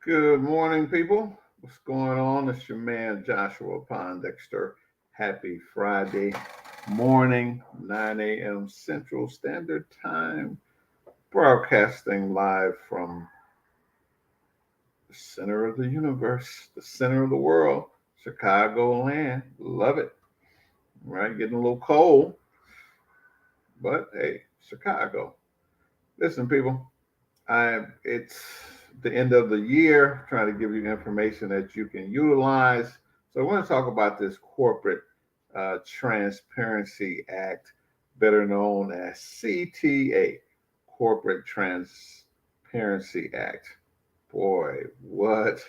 Good morning, people. What's going on? It's your man Joshua Pondexter. Happy Friday morning, 9 a.m. Central Standard Time, broadcasting live from the center of the universe, the center of the world, Chicago land. Love it. Right? Getting a little cold, but hey, Chicago. Listen, people, it's the end of the year, trying to give you information that you can utilize. So I want to talk about this Corporate Transparency Act, better known as CTA, Corporate Transparency Act. Boy, what?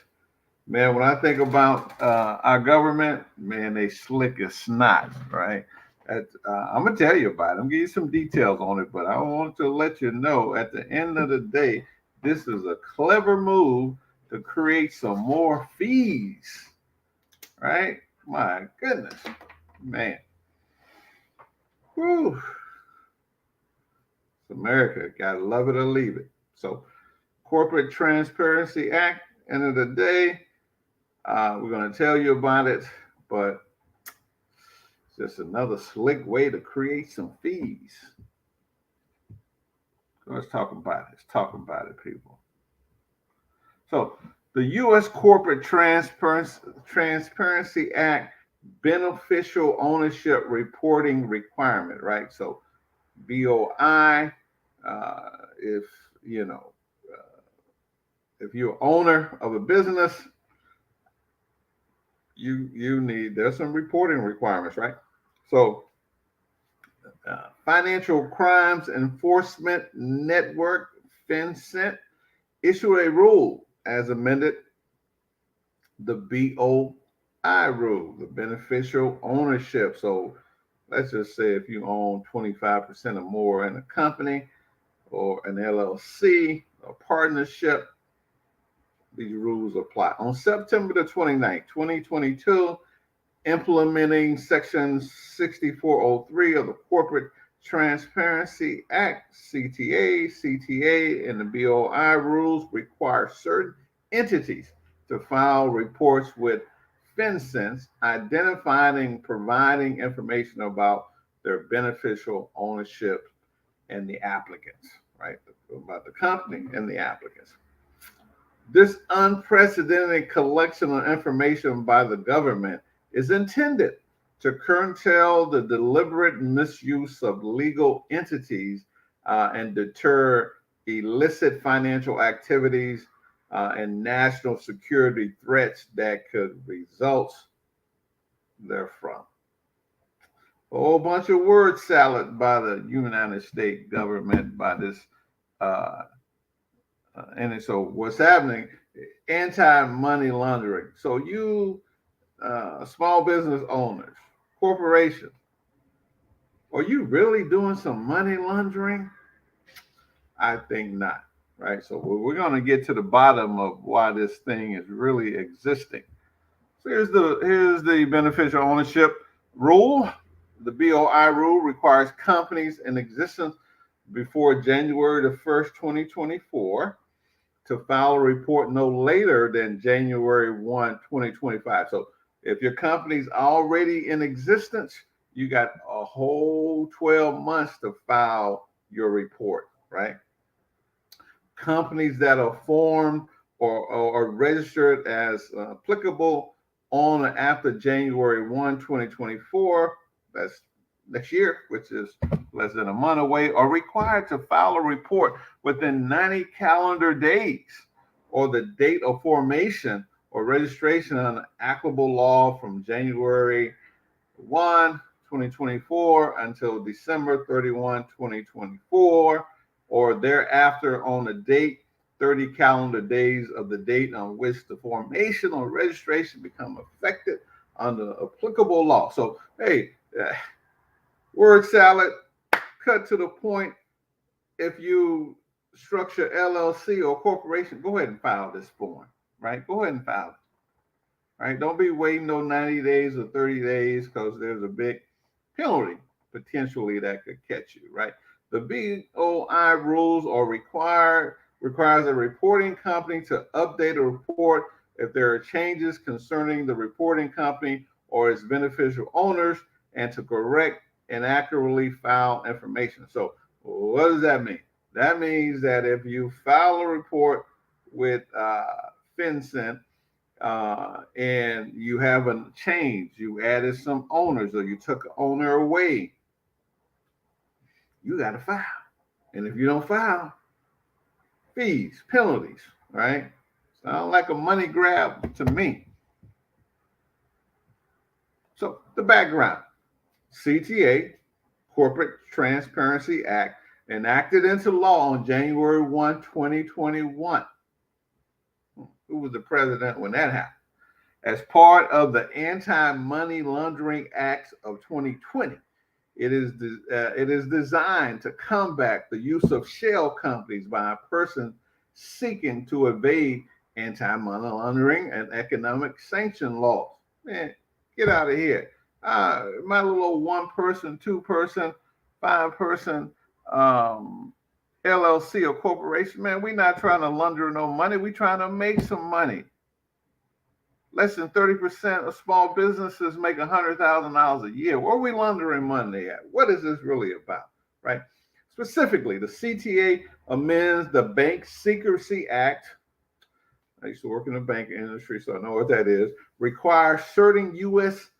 Man, when I think about our government, man, they slick as snot, right? I'm gonna tell you about it. I'm gonna give you some details on it, but I want to let you know at the end of the day, this is a clever move to create some more fees, right? My goodness, man, whew, it's America. Gotta love it or leave it. So, Corporate Transparency Act. End of the day, we're gonna tell you about it, but it's just another slick way to create some fees. Let's talk about it. Let's talk about it, people. So, the U.S. Transparency Act beneficial ownership reporting requirement, right? So, BOI, if you know, if you're owner of a business, you need there's some reporting requirements, right? So, Financial Crimes Enforcement Network, FinCEN, issued a rule as amended the BOI rule, the beneficial ownership. So let's just say if you own 25% or more in a company or an LLC or partnership, these rules apply. On September the 29th, 2022, implementing Section 6403 of the Corporate Transparency Act, CTA, and the BOI rules require certain entities to file reports with FinCEN, identifying and providing information about their beneficial ownership and the applicants, right? About the company and the applicants. This unprecedented collection of information by the government is intended to curtail the deliberate misuse of legal entities and deter illicit financial activities and national security threats that could result therefrom. A whole bunch of word salad by the United States government by this uh, and so what's happening? Anti-money laundering. So you, small business owners, corporations, are you really doing some money laundering? I think not. Right. So we're going to get to the bottom of why this thing is really existing. So here's the beneficial ownership rule. The BOI rule requires companies in existence before January the 1st, 2024 to file a report no later than January 1, 2025. So if your company's already in existence, you got a whole 12 months to file your report, right? Companies that are formed or registered as applicable on or after January 1, 2024, that's next year, which is less than a month away, are required to file a report within 90 calendar days or the date of formation or registration on applicable law from January 1, 2024 until December 31, 2024, or thereafter on the date 30 calendar days of the date on which the formation or registration become effective under applicable law. So, hey, word salad, cut to the point. If you structure LLC or corporation, go ahead and file this form, right? Go ahead and file it, right? Don't be waiting no 90 days or 30 days because there's a big penalty potentially that could catch you, right? The BOI rules are requires a reporting company to update a report if there are changes concerning the reporting company or its beneficial owners and to correct inaccurately filed information. So, what does that mean? That means that if you file a report with FinCEN and you have a change, you added some owners or you took an owner away, you got to file. And if you don't file, fees, penalties, right? Sound like a money grab to me. So the background, CTA, Corporate Transparency Act, enacted into law on January 1, 2021. Who was the president when that happened? As part of the Anti-Money Laundering Acts of 2020. It is designed to combat the use of shell companies by a person seeking to evade anti-money laundering and economic sanction laws. Man, get out of here. My little 1-person, 2-person, 5-person LLC or corporation, man, we're not trying to launder no money. We're trying to make some money. Less than 30% of small businesses make $100,000 a year. Where are we laundering money at? What is this really about, right? Specifically, the CTA amends the Bank Secrecy Act. I used to work in the banking industry, so I know what that is. Requires certain U.S.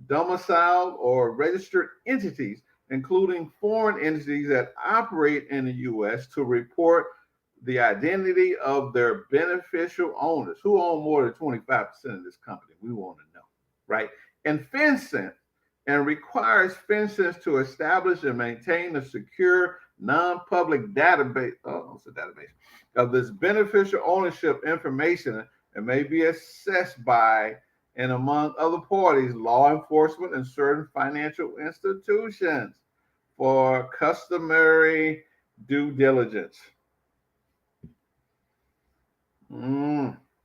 domiciled or registered entities, including foreign entities that operate in the U.S., to report the identity of their beneficial owners. Who own more than 25% of this company? We want to know, right? And FinCEN, and requires FinCEN to establish and maintain a secure, non-public database, of this beneficial ownership information, and may be assessed by and among other parties, law enforcement and certain financial institutions for customary due diligence.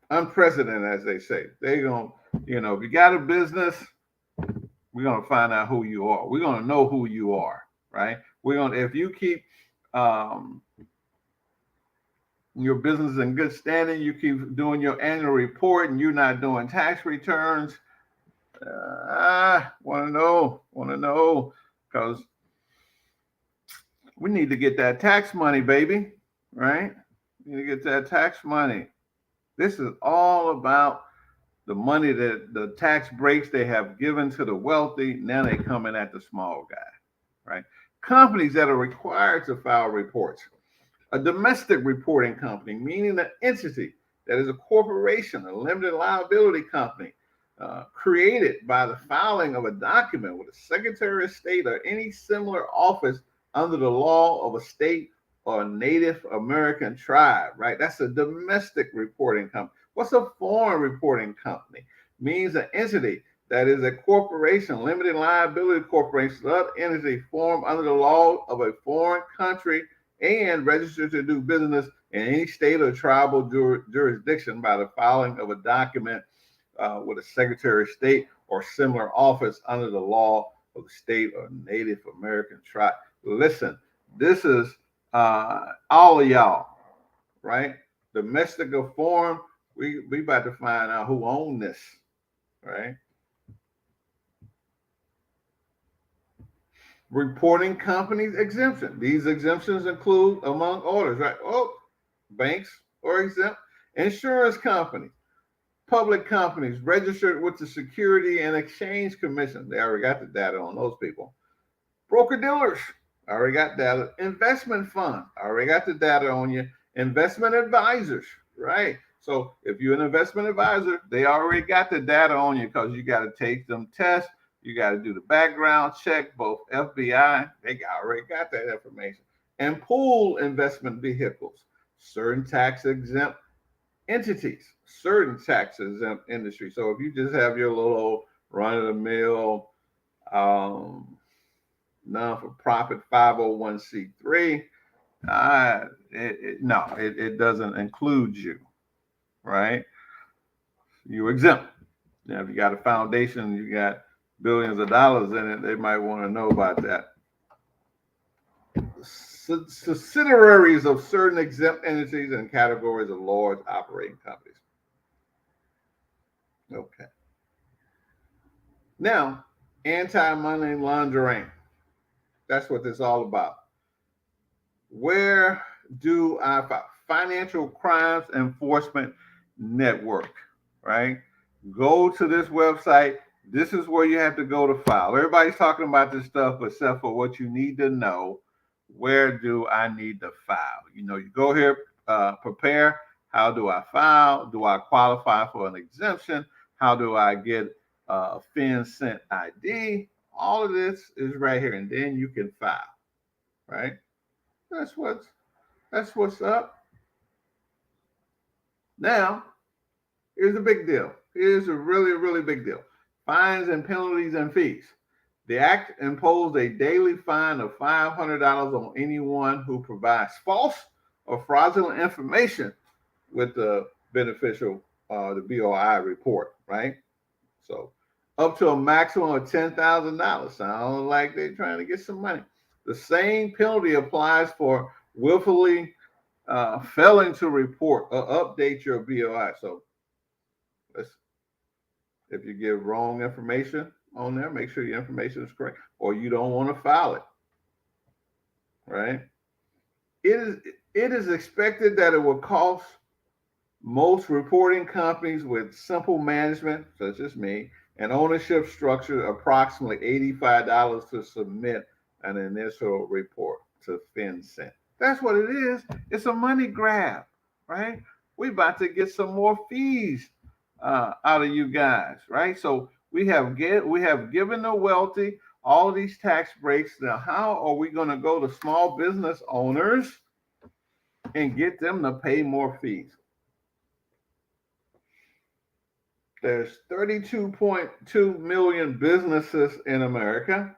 Unprecedented, as they say. They're going to, if you got a business, we're going to find out who you are. We're going to know who you are, right? If you keep your business in good standing, you keep doing your annual report and you're not doing tax returns, want to know, because we need to get that tax money, baby, right? We need to get that tax money. This is all about the money that the tax breaks they have given to the wealthy. Now they're coming at the small guy, right? Companies that are required to file reports. A domestic reporting company, meaning an entity that is a corporation, a limited liability company, created by the filing of a document with a Secretary of State or any similar office under the law of a state or a Native American tribe, right? That's a domestic reporting company. What's a foreign reporting company? Means an entity that is a corporation, limited liability corporation, another entity formed under the law of a foreign country and registered to do business in any state or tribal jurisdiction by the filing of a document with a Secretary of State or similar office under the law of the state or Native American tribe. Listen, this is all of y'all, right? Domestic or foreign, we about to find out who own this, right? Reporting companies exemption. These exemptions include, among others, right? Banks are exempt, insurance companies, public companies registered with the Security and Exchange Commission. They already got the data on those people. Broker dealers, I already got data. Investment fund, I already got the data on you. Investment advisors, right? So if you're an investment advisor, they already got the data on you because you got to take them tests. You got to do the background check, both FBI, they already got that information. And pool investment vehicles, certain tax exempt entities, certain tax exempt industries. So if you just have your little run-of-the-mill non-for-profit 501c3, it doesn't include you, right? You're exempt. Now, if you got a foundation, you got billions of dollars in it, they might want to know about that. subsidiaries of certain exempt entities and categories of large operating companies. Okay. Now, anti-money laundering. That's what this is all about. Where do I find Financial Crimes Enforcement Network, right? Go to this website. This is where you have to go to file. Everybody's talking about this stuff, except for what you need to know. Where do I need to file? You go here, prepare. How do I file? Do I qualify for an exemption? How do I get a FinCEN ID? All of this is right here, and then you can file, right? That's what's up. Now, here's a big deal. Here's a really, really big deal. Fines and penalties and fees. The act imposed a daily fine of $500 on anyone who provides false or fraudulent information with the beneficial, the BOI report, right? So up to a maximum of $10,000. Sounds like they're trying to get some money. The same penalty applies for willfully failing to report or update your BOI. So if you give wrong information on there, make sure your information is correct, or you don't want to file it, right? It is expected that it will cost most reporting companies with simple management, such as me, and ownership structure approximately $85 to submit an initial report to FinCEN. That's what it is. It's a money grab, right? We're about to get some more fees out of you guys, right? So we have given the wealthy all these tax breaks. Now, how are we going to go to small business owners and get them to pay more fees? There's 32.2 million businesses in America.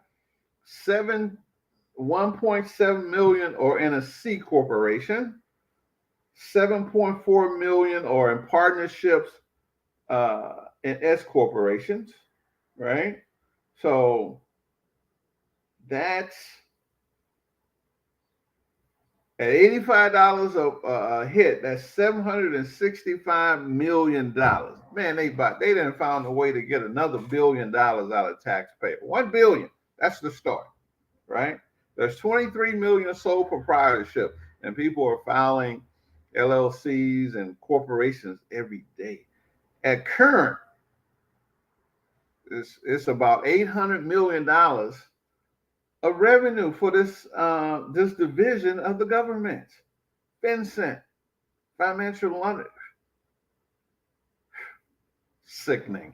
1.7 million are in a C corporation. 7.4 million are in partnerships in S corporations, right? So that's at $85 a hit. That's $765 million. Man, they didn't found a way to get another $1 billion out of taxpayer. 1 billion. That's the start, right? There's 23 million sole proprietorship, and people are filing LLCs and corporations every day. At current, it's about $800 million of revenue for this division of the government. FinCEN, financial laundering. Sickening,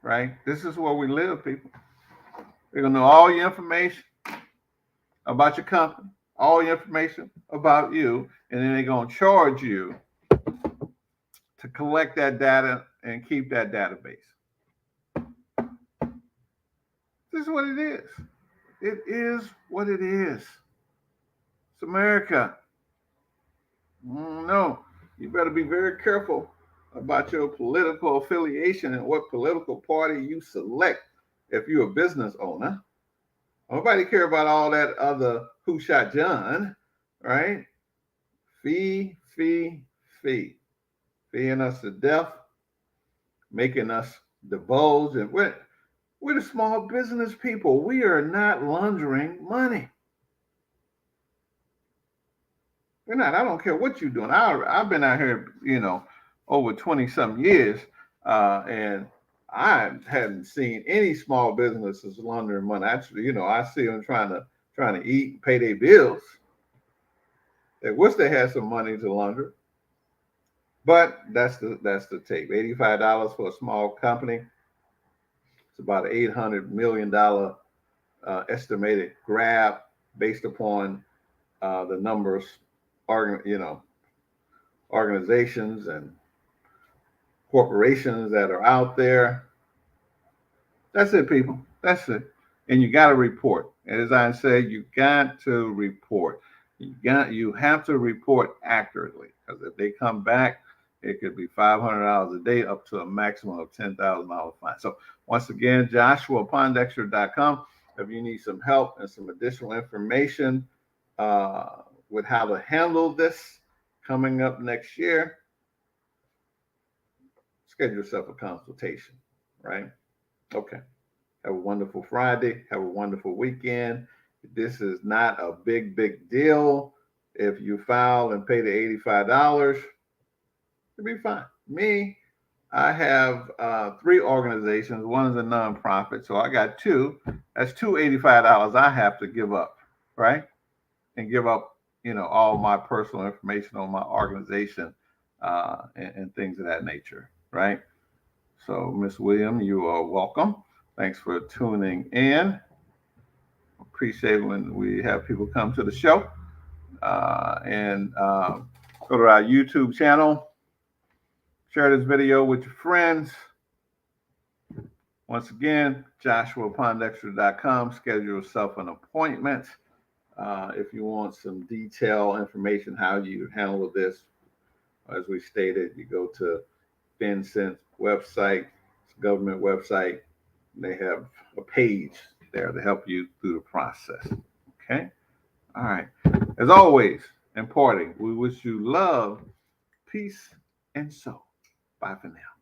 right? This is where we live, people. They're gonna know all your information about your company, all your information about you, and then they're gonna charge you to collect that data and keep that database. This is what it is. It is what it is. It's America. No, you better be very careful about your political affiliation and what political party you select if you're a business owner. Nobody care about all that other who shot John, right? Feeing us to death, making us divulge, and we're the small business people. We are not laundering money. We're not. I don't care what you're doing. I've been out here, over 20-some years, and I hadn't seen any small businesses laundering money. Actually, I see them trying to eat and pay their bills. They wish they had some money to launder. But that's the tape. $85 for a small company. It's about an $800 million estimated grab based upon the numbers, organizations and corporations that are out there. That's it, people. That's it. And you got to report. As I said, you got to report. You have to report accurately, because if they come back, it could be $500 a day up to a maximum of $10,000 fine. So once again, JoshuaPondexter.com. If you need some help and some additional information, with how to handle this coming up next year, schedule yourself a consultation, right? Okay. Have a wonderful Friday. Have a wonderful weekend. This is not a big deal. If you file and pay the $85, it'll be fine. Me, I have three organizations. One is a nonprofit, so I got two. That's two $85 I have to give up, right? And give up, all my personal information on my organization and things of that nature, right? So, Miss William, you are welcome. Thanks for tuning in. Appreciate when we have people come to the show and go to our YouTube channel. Share this video with your friends. Once again, JoshuaPondexter.com. Schedule yourself an appointment. If you want some detailed information how you handle this, as we stated, you go to FinCent's website, it's a government website. They have a page there to help you through the process. Okay? All right. As always, important, we wish you love, peace, and soul. Bye for now.